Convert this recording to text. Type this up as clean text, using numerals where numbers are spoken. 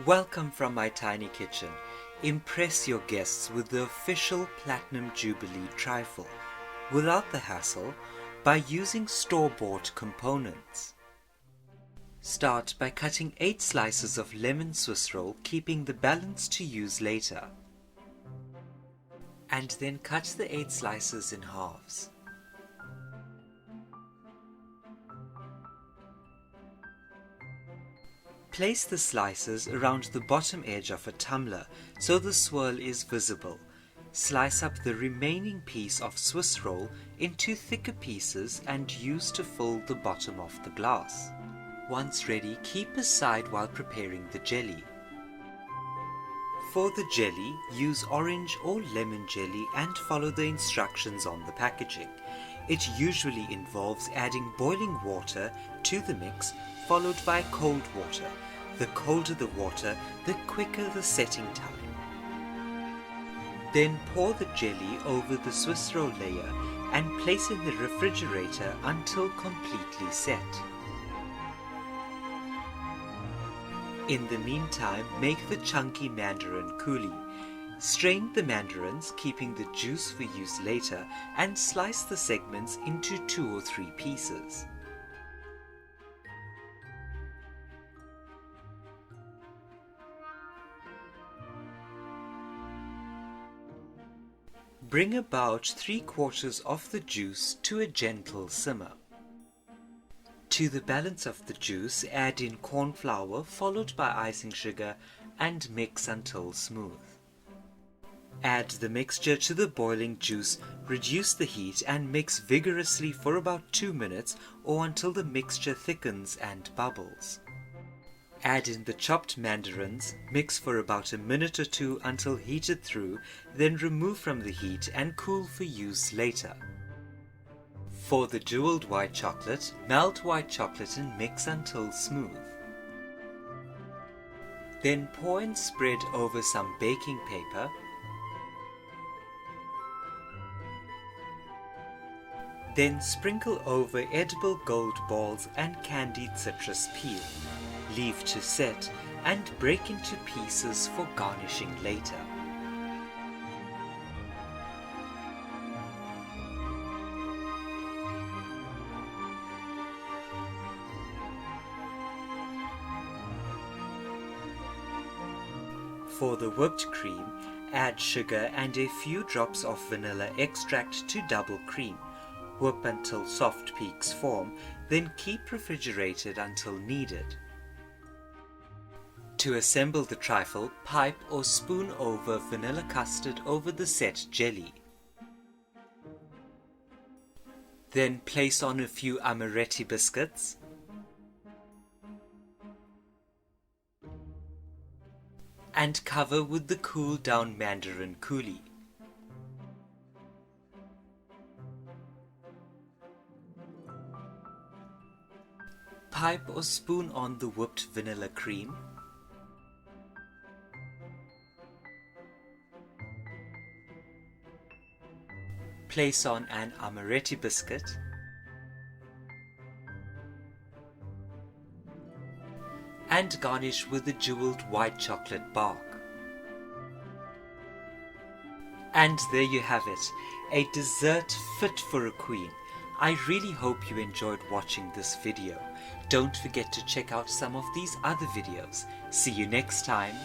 Welcome from my tiny kitchen. Impress your guests with the official Platinum Jubilee trifle, without the hassle, by using store-bought components. Start by cutting 8 slices of lemon Swiss roll, keeping the balance to use later. And then cut the 8 slices in halves. Place the slices around the bottom edge of a tumbler so the swirl is visible. Slice up the remaining piece of Swiss roll into thicker pieces and use to fill the bottom of the glass. Once ready, keep aside while preparing the jelly. For the jelly, use orange or lemon jelly and follow the instructions on the packaging. It usually involves adding boiling water to the mix, followed by cold water. The colder the water, the quicker the setting time. Then pour the jelly over the Swiss roll layer and place in the refrigerator until completely set. In the meantime, make the chunky mandarin coulis. Strain the mandarins, keeping the juice for use later, and slice the segments into 2 or 3 pieces. Bring about 3/4 of the juice to a gentle simmer. To the balance of the juice, add in corn flour followed by icing sugar and mix until smooth. Add the mixture to the boiling juice, reduce the heat and mix vigorously for about 2 minutes or until the mixture thickens and bubbles. Add in the chopped mandarins, mix for about a minute or 2 until heated through, then remove from the heat and cool for use later. For the jeweled white chocolate, melt white chocolate and mix until smooth. Then pour and spread over some baking paper. Then sprinkle over edible gold balls and candied citrus peel. Leave to set and break into pieces for garnishing later. For the whipped cream, add sugar and a few drops of vanilla extract to double cream. Whip until soft peaks form, then keep refrigerated until needed. To assemble the trifle, pipe or spoon over vanilla custard over the set jelly. Then place on a few amaretti biscuits. And cover with the cool down mandarin coulis. Pipe or spoon on the whipped vanilla cream. Place on an amaretti biscuit. And garnish with the jeweled white chocolate bark. And there you have it, a dessert fit for a queen. I really hope you enjoyed watching this video. Don't forget to check out some of these other videos. See you next time.